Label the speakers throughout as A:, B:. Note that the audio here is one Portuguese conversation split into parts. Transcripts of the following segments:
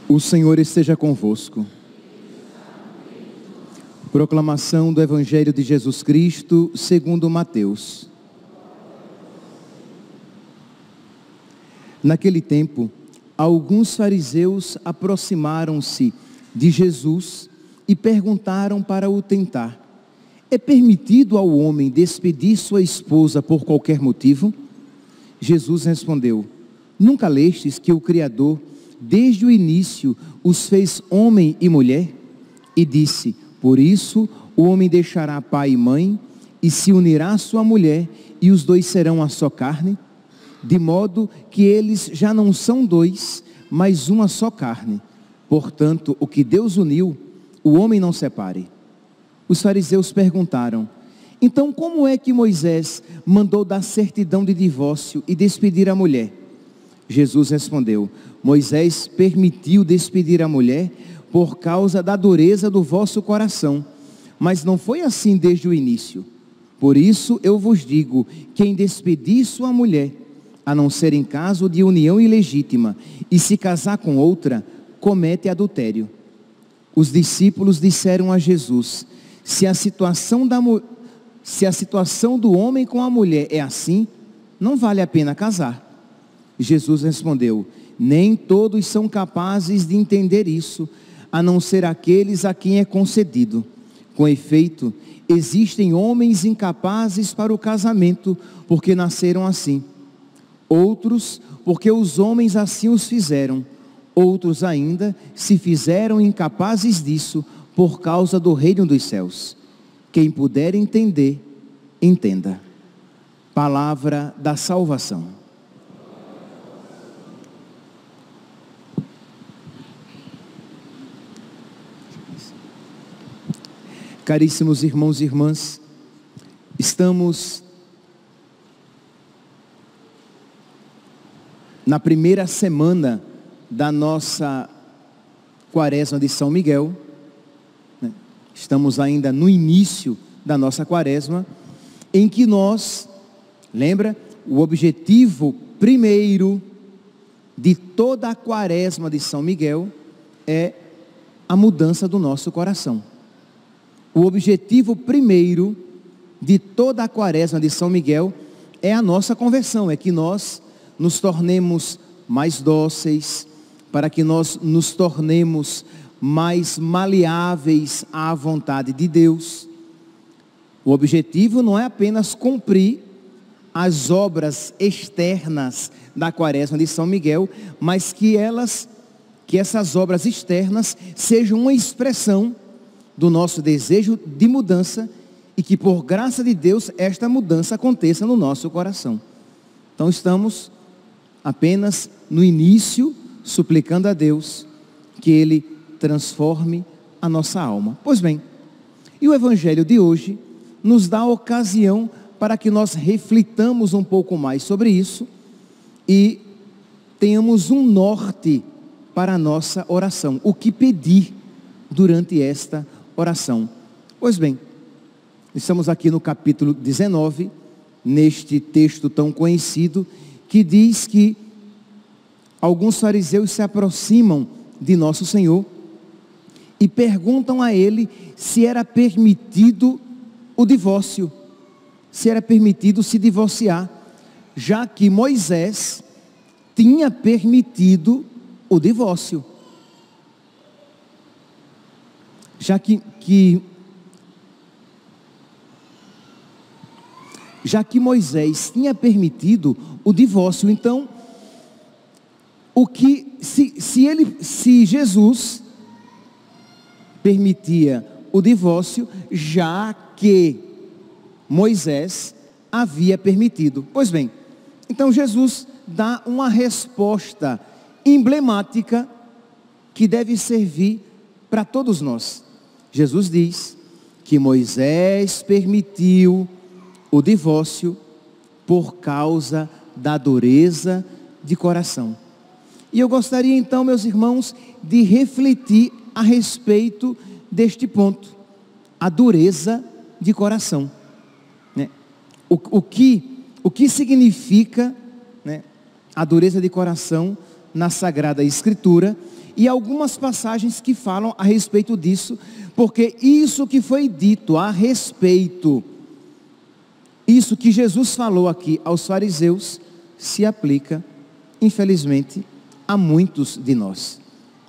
A: O Senhor esteja convosco. Proclamação do Evangelho de Jesus Cristo, segundo Mateus. Naquele tempo, alguns fariseus aproximaram-se de Jesus e perguntaram para o tentar: é permitido ao homem despedir sua esposa por qualquer motivo? Jesus respondeu: nunca lestes que o Criador, desde o início, os fez homem e mulher? E disse: por isso o homem deixará pai e mãe, e se unirá à sua mulher, e os dois serão a só carne? De modo que eles já não são dois, mas uma só carne. Portanto, o que Deus uniu, o homem não separe. Os fariseus perguntaram: então como é que Moisés mandou dar certidão de divórcio e despedir a mulher? Jesus respondeu: Moisés permitiu despedir a mulher por causa da dureza do vosso coração, mas não foi assim desde o início. Por isso eu vos digo: quem despedir sua mulher, a não ser em caso de união ilegítima, e se casar com outra, comete adultério. Os discípulos disseram a Jesus: se a situação do homem com a mulher é assim, não vale a pena casar. Jesus respondeu: nem todos são capazes de entender isso, a não ser aqueles a quem é concedido. Com efeito, existem homens incapazes para o casamento, porque nasceram assim. Outros, porque os homens assim os fizeram. Outros ainda se fizeram incapazes disso, por causa do reino dos céus. Quem puder entender, entenda. Palavra da salvação. Caríssimos irmãos e irmãs, estamos na primeira semana da nossa quaresma de São Miguel, né? Estamos ainda no início da nossa quaresma, em que nós, lembra, o objetivo primeiro de toda a quaresma de São Miguel é a mudança do nosso coração. O objetivo primeiro de toda a quaresma de São Miguel é a nossa conversão, é que nós nos tornemos mais dóceis, para que nós nos tornemos mais maleáveis à vontade de Deus. O objetivo não é apenas cumprir as obras externas da quaresma de São Miguel, mas que essas obras externas sejam uma expressão do nosso desejo de mudança, e que por graça de Deus esta mudança aconteça no nosso coração. Então estamos apenas no início, suplicando a Deus que Ele transforme a nossa alma. Pois bem, e o Evangelho de hoje nos dá a ocasião para que nós reflitamos um pouco mais sobre isso e tenhamos um norte para a nossa oração, o que pedir durante esta oração. Pois bem, estamos aqui no capítulo 19, neste texto tão conhecido, que diz que alguns fariseus se aproximam de Nosso Senhor e perguntam a Ele se era permitido o divórcio, se era permitido se divorciar, já que Moisés tinha permitido o divórcio. Já que Moisés tinha permitido o divórcio, então, se Jesus permitia o divórcio, já que Moisés havia permitido. Pois bem, então Jesus dá uma resposta emblemática que deve servir para todos nós. Jesus diz que Moisés permitiu o divórcio por causa da dureza de coração. E eu gostaria então, meus irmãos, de refletir a respeito deste ponto, a dureza de coração, né? O que significa, né, a dureza de coração na Sagrada Escritura, e algumas passagens que falam a respeito disso, porque isso que foi dito a respeito, isso que Jesus falou aqui aos fariseus, se aplica, infelizmente, a muitos de nós.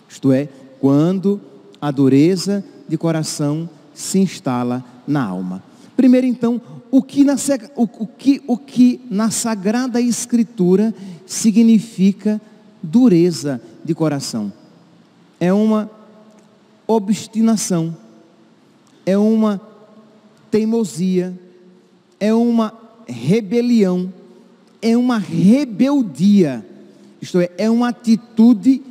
A: Isto é, quando a dureza de coração se instala na alma. Primeiro então, o que na Sagrada Escritura significa dureza de coração? É uma obstinação, é uma teimosia, é uma rebelião, é uma rebeldia. Isto é uma atitude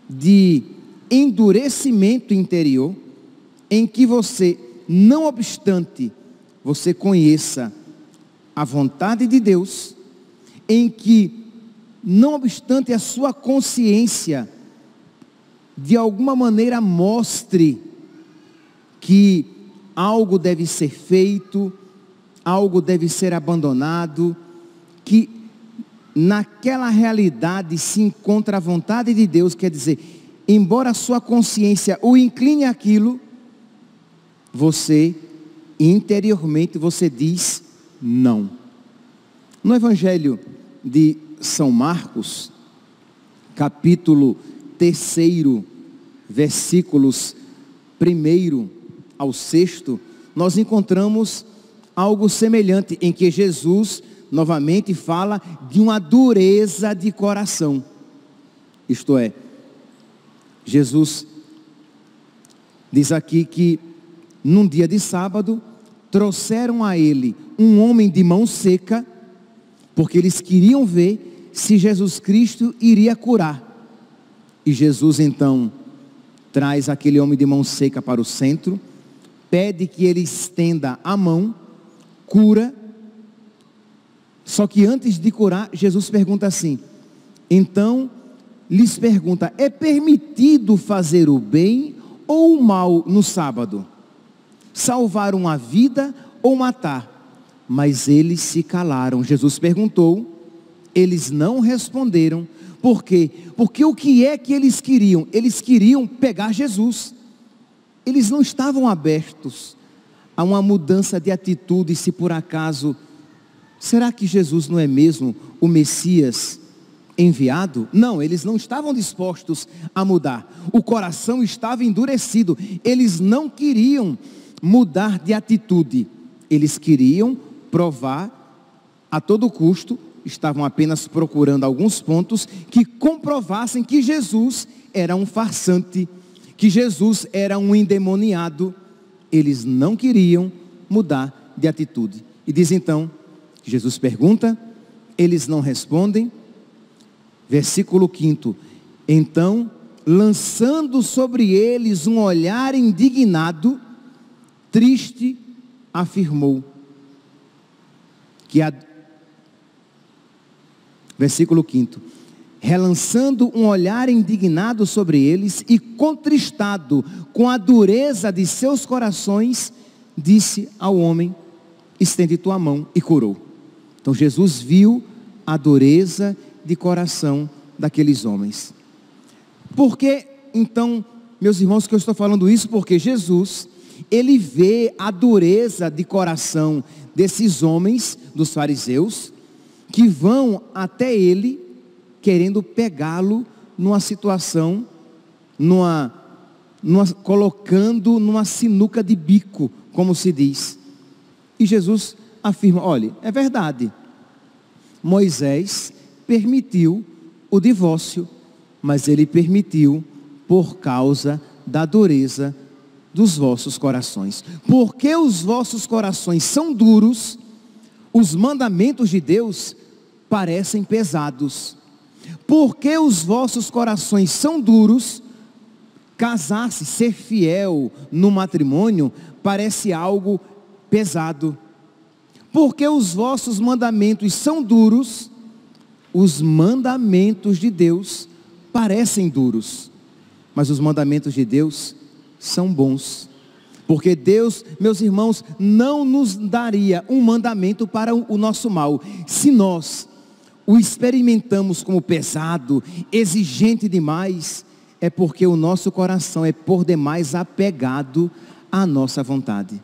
A: de endurecimento interior, em que você, não obstante você conheça a vontade de Deus, em que, não obstante a sua consciência, de alguma maneira mostre que algo deve ser feito, algo deve ser abandonado, que naquela realidade se encontra a vontade de Deus, quer dizer, embora a sua consciência o incline àquilo, você, interiormente, você diz não. No Evangelho de São Marcos, capítulo 3, versículos 1 ao 6, nós encontramos algo semelhante, em que Jesus novamente fala de uma dureza de coração. Isto é, Jesus diz aqui que num dia de sábado trouxeram a ele um homem de mão seca, porque eles queriam ver se Jesus Cristo iria curar. E Jesus então traz aquele homem de mão seca para o centro, pede que ele estenda a mão, cura. Só que antes de curar, Jesus pergunta assim, então lhes pergunta, é permitido fazer o bem ou o mal no sábado? Salvar uma vida ou matar? Mas eles se calaram. Jesus perguntou, eles não responderam. Por quê? Porque o que é que eles queriam? Eles queriam pegar Jesus. Eles não estavam abertos a uma mudança de atitude, se por acaso, será que Jesus não é mesmo o Messias enviado? Não, eles não estavam dispostos a mudar. O coração estava endurecido. Eles não queriam mudar de atitude. Eles queriam provar a todo custo, estavam apenas procurando alguns pontos que comprovassem que Jesus era um farsante, que Jesus era um endemoniado. Eles não queriam mudar de atitude. E diz então, Jesus pergunta, eles não respondem. Versículo 5, então, lançando sobre eles um olhar indignado, triste, afirmou, versículo 5, relançando um olhar indignado sobre eles e contristado com a dureza de seus corações, disse ao homem, estende tua mão, e curou. Então Jesus viu a dureza de coração daqueles homens. Por que então, meus irmãos, que eu estou falando isso? Porque Jesus, ele vê a dureza de coração desses homens, dos fariseus, que vão até ele, querendo pegá-lo numa situação, colocando numa sinuca de bico, como se diz. E Jesus afirma, olha, é verdade, Moisés permitiu o divórcio, mas ele permitiu por causa da dureza dos vossos corações. Porque os vossos corações são duros, os mandamentos de Deus parecem pesados. Porque os vossos corações são duros, casar-se, ser fiel no matrimônio, parece algo pesado. Porque os vossos mandamentos são duros, os mandamentos de Deus parecem duros, mas os mandamentos de Deus são bons. Porque Deus, meus irmãos, não nos daria um mandamento para o nosso mal. Se nós o experimentamos como pesado, exigente demais, é porque o nosso coração é por demais apegado à nossa vontade.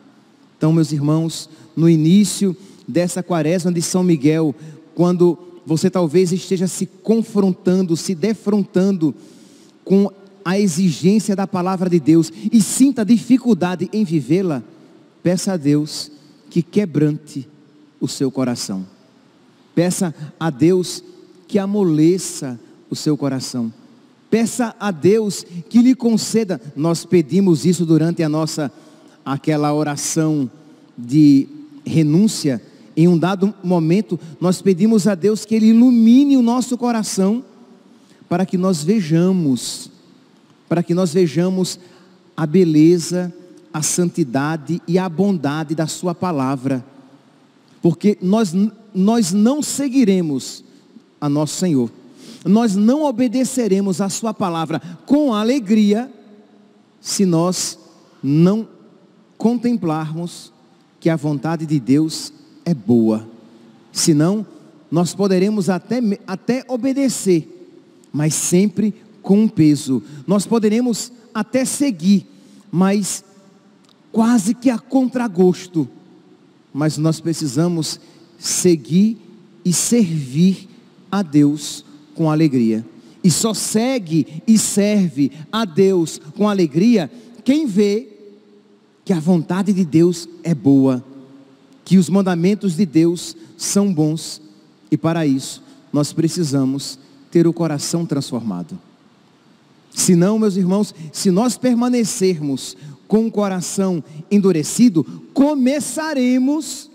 A: Então, meus irmãos, no início dessa quaresma de São Miguel, quando você talvez esteja se confrontando, se defrontando com a exigência da palavra de Deus e sinta dificuldade em vivê-la, peça a Deus que quebrante o seu coração. Peça a Deus que amoleça o seu coração. Peça a Deus que lhe conceda. Nós pedimos isso durante aquela oração de renúncia. Em um dado momento, nós pedimos a Deus que Ele ilumine o nosso coração para que nós vejamos a beleza, a santidade e a bondade da sua palavra. Porque nós não seguiremos a nosso Senhor. Nós não obedeceremos a sua palavra com alegria se nós não contemplarmos que a vontade de Deus é boa. Senão, nós poderemos até obedecer, mas sempre com um peso. Nós poderemos até seguir, mas quase que a contragosto. Mas nós precisamos seguir e servir a Deus com alegria. E só segue e serve a Deus com alegria quem vê que a vontade de Deus é boa, que os mandamentos de Deus são bons. E para isso, nós precisamos ter o coração transformado. Senão, meus irmãos, se nós permanecermos com o coração endurecido, começaremos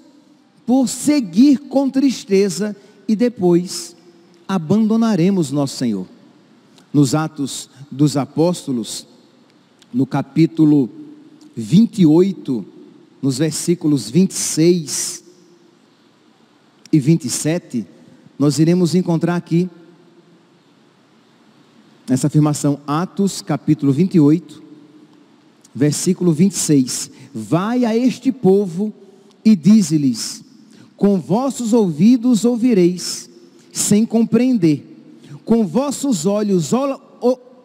A: por seguir com tristeza e depois abandonaremos nosso Senhor. Nos Atos dos Apóstolos, no capítulo 28, nos versículos 26 e 27, nós iremos encontrar aqui essa afirmação. Atos capítulo 28, versículo 26. Vai a este povo e dize-lhes: com vossos ouvidos ouvireis, sem compreender, com vossos olhos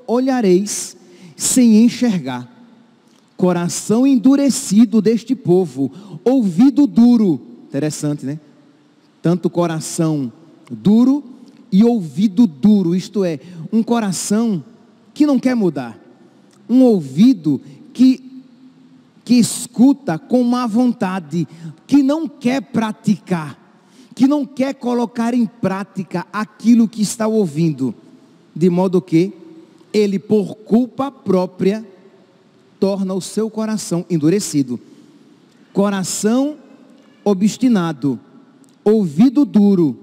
A: olhareis, sem enxergar. Coração endurecido deste povo, ouvido duro. Interessante, né? Tanto coração duro e ouvido duro, isto é, um coração que não quer mudar, um ouvido que escuta com má vontade, que não quer praticar, que não quer colocar em prática aquilo que está ouvindo, de modo que ele, por culpa própria, torna o seu coração endurecido. Coração obstinado, ouvido duro,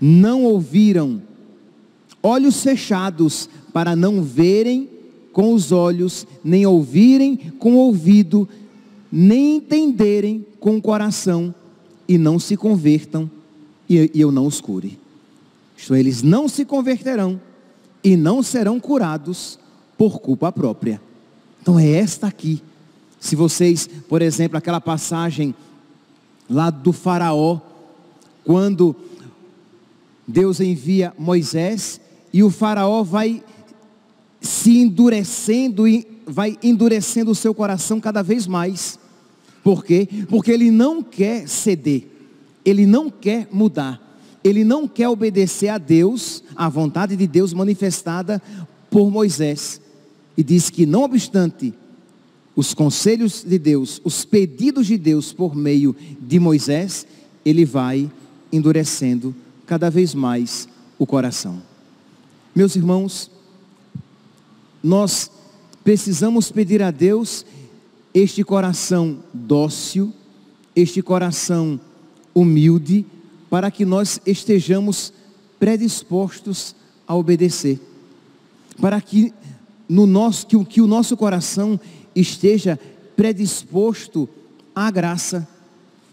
A: não ouviram, olhos fechados, para não verem com os olhos, nem ouvirem com o ouvido, nem entenderem com o coração, e não se convertam, e eu não os cure. Isto é, eles não se converterão, e não serão curados por culpa própria. Então é esta aqui. Se vocês, por exemplo, aquela passagem lá do faraó, quando Deus envia Moisés, e o faraó vai se endurecendo, e vai endurecendo o seu coração cada vez mais. Por quê? Porque ele não quer ceder, ele não quer mudar, ele não quer obedecer a Deus, a vontade de Deus manifestada por Moisés. E diz que, não obstante os conselhos de Deus, os pedidos de Deus por meio de Moisés, ele vai endurecendo cada vez mais o coração. Meus irmãos, nós precisamos pedir a Deus este coração dócil, este coração humilde, para que nós estejamos predispostos a obedecer, para que o nosso coração esteja predisposto à graça,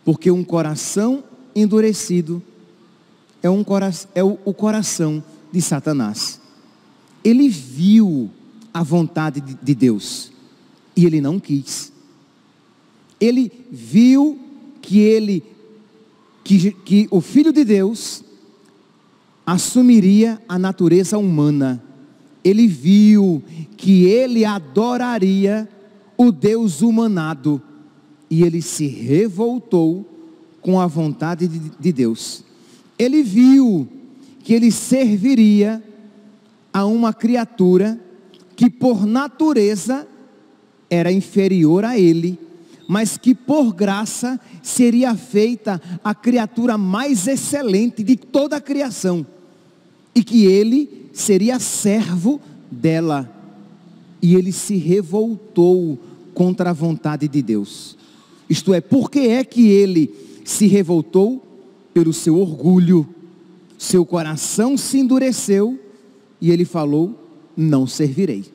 A: porque um coração endurecido o coração de Satanás. Ele viu a vontade de Deus e ele não quis. Ele viu que o Filho de Deus assumiria a natureza humana. Ele viu que ele adoraria o Deus humanado e ele se revoltou com a vontade de Deus. Ele viu que ele serviria a uma criatura que por natureza era inferior a ele, mas que por graça seria feita a criatura mais excelente de toda a criação, e que ele seria servo dela, e ele se revoltou contra a vontade de Deus. Isto é, por que é que ele se revoltou? Pelo seu orgulho. Seu coração se endureceu e ele falou: não servirei,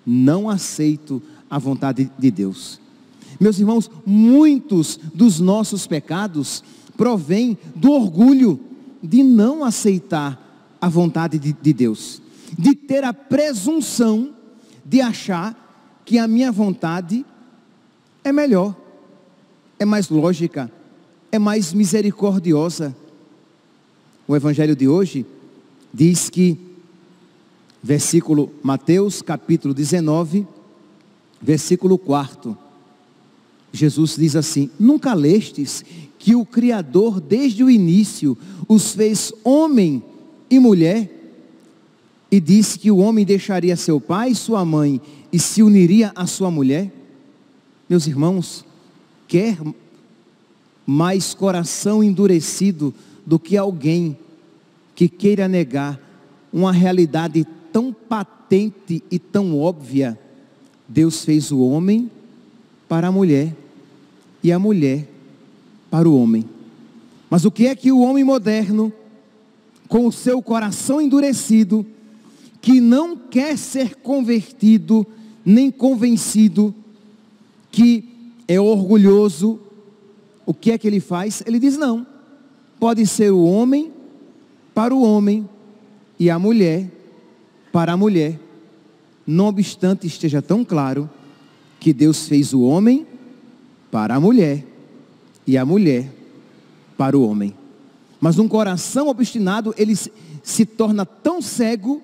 A: não aceito a vontade de Deus. Meus irmãos, muitos dos nossos pecados provêm do orgulho de não aceitar a vontade de Deus, de ter a presunção de achar que a minha vontade é melhor, é mais lógica, é mais misericordiosa. O evangelho de hoje diz que, Mateus capítulo 19, versículo 4, Jesus diz assim: nunca lestes que o Criador desde o início os fez homem e mulher, e disse que o homem deixaria seu pai e sua mãe e se uniria à sua mulher? Meus irmãos, quer mais coração endurecido do que alguém que queira negar uma realidade tão patente e tão óbvia? Deus fez o homem para a mulher e a mulher para o homem. Mas o que é que o homem moderno, com o seu coração endurecido, que não quer ser convertido nem convencido, que é orgulhoso, o que é que ele faz? Ele diz: não, pode ser o homem para o homem e a mulher para a mulher, não obstante esteja tão claro que Deus fez o homem para a mulher e a mulher para o homem. Mas um coração obstinado, ele se torna tão cego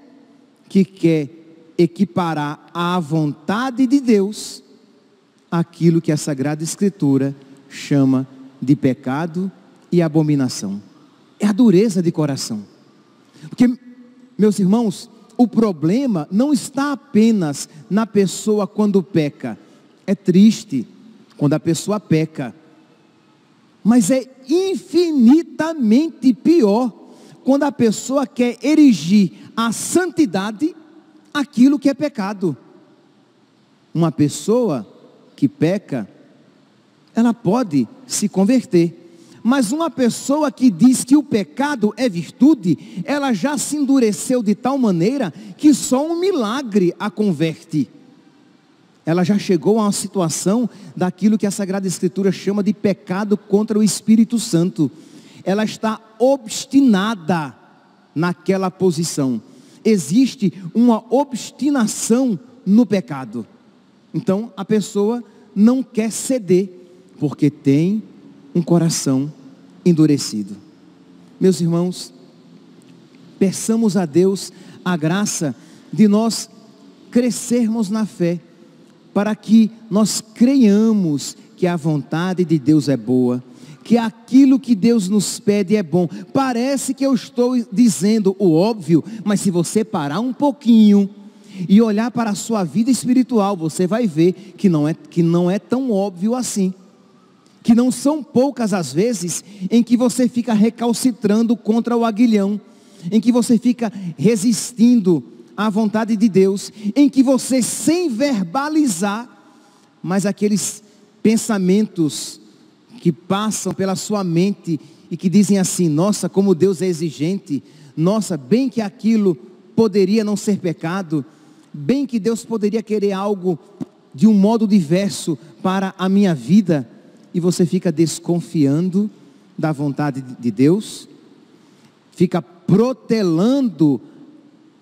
A: que quer equiparar à vontade de Deus aquilo que a Sagrada Escritura chama de pecado e abominação. É a dureza de coração. Porque, meus irmãos, o problema não está apenas na pessoa quando peca. É triste quando a pessoa peca, mas é infinitamente pior quando a pessoa quer erigir a santidade aquilo que é pecado. Uma pessoa que peca, ela pode se converter, mas uma pessoa que diz que o pecado é virtude, ela já se endureceu de tal maneira que só um milagre a converte. Ela já chegou a uma situação daquilo que a Sagrada Escritura chama de pecado contra o Espírito Santo. Ela está obstinada naquela posição. Existe uma obstinação no pecado. Então a pessoa não quer ceder, porque tem um coração endurecido. Meus irmãos, peçamos a Deus a graça de nós crescermos na fé, para que nós creiamos que a vontade de Deus é boa, que aquilo que Deus nos pede é bom. Parece que eu estou dizendo o óbvio, mas se você parar um pouquinho e olhar para a sua vida espiritual, você vai ver que não é tão óbvio assim. Que não são poucas as vezes em que você fica recalcitrando contra o aguilhão, em que você fica resistindo à vontade de Deus, em que você, sem verbalizar, mas aqueles pensamentos que passam pela sua mente e que dizem assim: nossa, como Deus é exigente, nossa, bem que aquilo poderia não ser pecado, bem que Deus poderia querer algo de um modo diverso para a minha vida. E você fica desconfiando da vontade de Deus. fica protelando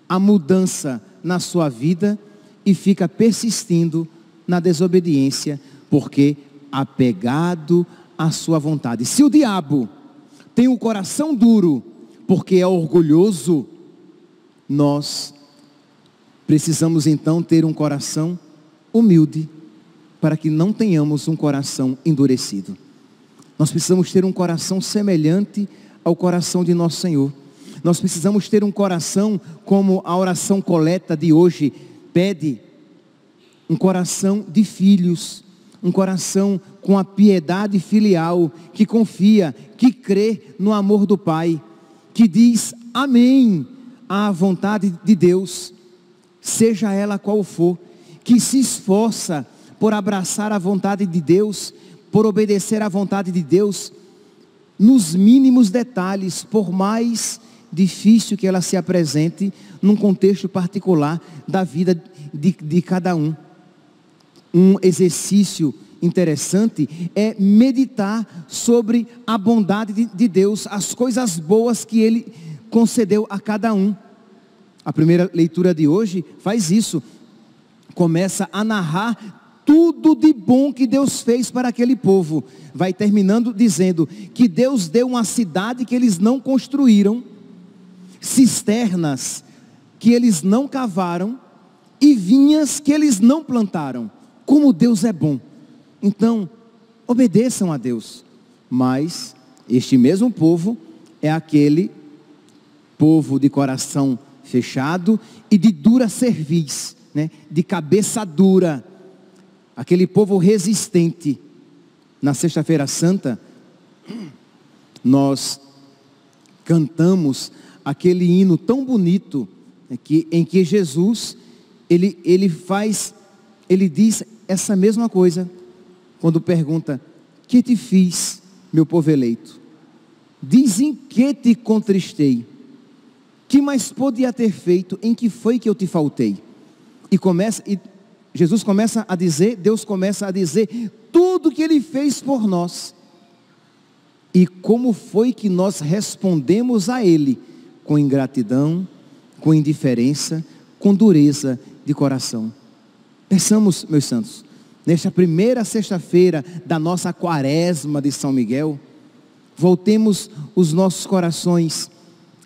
A: a mudança na sua vida e fica persistindo na desobediência, porque apegado à sua vontade. Se o diabo tem um coração duro, porque é orgulhoso, nós precisamos então ter um coração humilde, para que não tenhamos um coração endurecido. Nós precisamos ter um coração semelhante ao coração de nosso Senhor. Nós precisamos ter um coração, como a oração coleta de hoje pede, um coração de filhos, um coração com a piedade filial, que confia, que crê no amor do Pai, que diz amém à vontade de Deus, seja ela qual for, que se esforça por abraçar a vontade de Deus, por obedecer à vontade de Deus, nos mínimos detalhes, por mais difícil que ela se apresente, num contexto particular da vida de cada um. Um exercício interessante é meditar sobre a bondade de Deus, as coisas boas que Ele concedeu a cada um. A primeira leitura de hoje faz isso, começa a narrar tudo de bom que Deus fez para aquele povo. Vai terminando dizendo que Deus deu uma cidade que eles não construíram, cisternas que eles não cavaram e vinhas que eles não plantaram. Como Deus é bom. Então, obedeçam a Deus. Mas este mesmo povo é aquele povo de coração fechado e de dura cerviz, né? De cabeça dura. Aquele povo resistente. Na Sexta-feira Santa, nós cantamos aquele hino tão bonito, em que Jesus, ele diz essa mesma coisa, quando pergunta: que te fiz, meu povo eleito? Diz em que te contristei? Que mais podia ter feito? Em que foi que eu te faltei? E Jesus começa a dizer, Deus começa a dizer tudo que Ele fez por nós. E como foi que nós respondemos a Ele? Com ingratidão, com indiferença, com dureza de coração. Pensamos, meus santos, nesta primeira sexta-feira da nossa quaresma de São Miguel, voltemos os nossos corações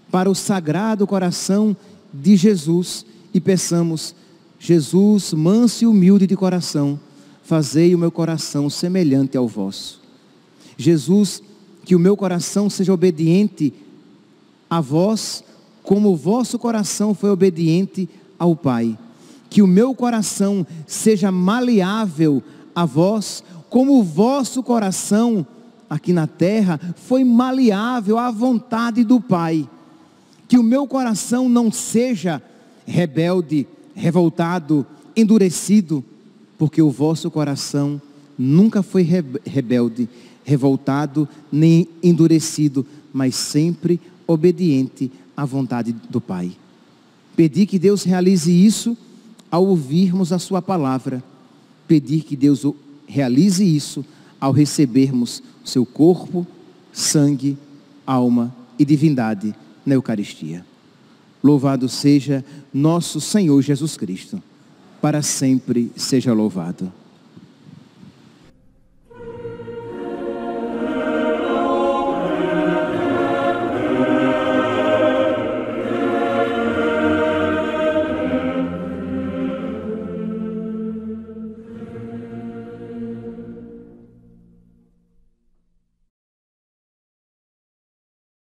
A: para o sagrado coração de Jesus e peçamos: Jesus, manso e humilde de coração, fazei o meu coração semelhante ao vosso. Jesus, que o meu coração seja obediente a vós, como o vosso coração foi obediente ao Pai. Que o meu coração seja maleável a vós, como o vosso coração aqui na terra foi maleável à vontade do Pai. Que o meu coração não seja rebelde, revoltado, endurecido, porque o vosso coração nunca foi rebelde, revoltado, nem endurecido, mas sempre obediente à vontade do Pai. Pedir que Deus realize isso ao ouvirmos a sua palavra. Pedir que Deus realize isso ao recebermos o seu corpo, sangue, alma e divindade na Eucaristia. Louvado seja nosso Senhor Jesus Cristo. Para sempre seja louvado.